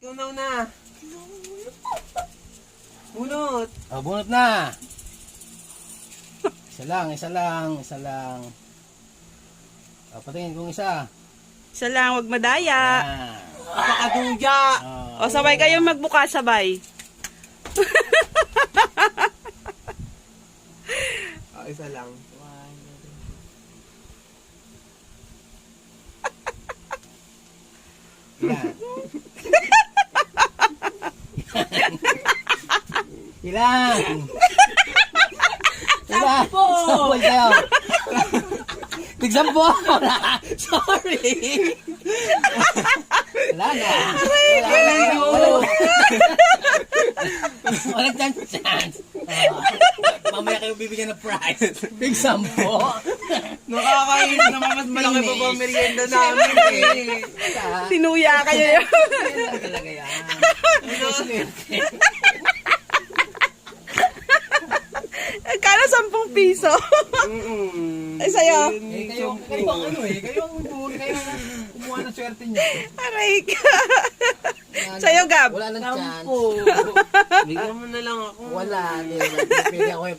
Tunaw na. Bunot. Oh, bunot na. Isa lang. Oh, patingin kung isa. Isa lang, wag madaya. Ah. Napakaduya. O, sabay kayo magbuka, sabay. Isa lang. Ilan? Ilan? Sampo! Sampo sa'yo. Tig-sampo! Sorry! Wala na. Walang chance. Mamaya kayo bibigyan ng prize. Tig-sampo. Nakakainis naman, mas malaki pa ba ang merienda namin eh. Tinuya kayo yun. Yan talaga yan. Kala 10 piso. Ay, sa'yo. Kayo ang ano eh. Kayo ang kumuha ng swerte niyo. Aray ka. Sa'yo, Gab. Wala nang chance. Bigyan mo na lang ako. Wala. Pili ako yung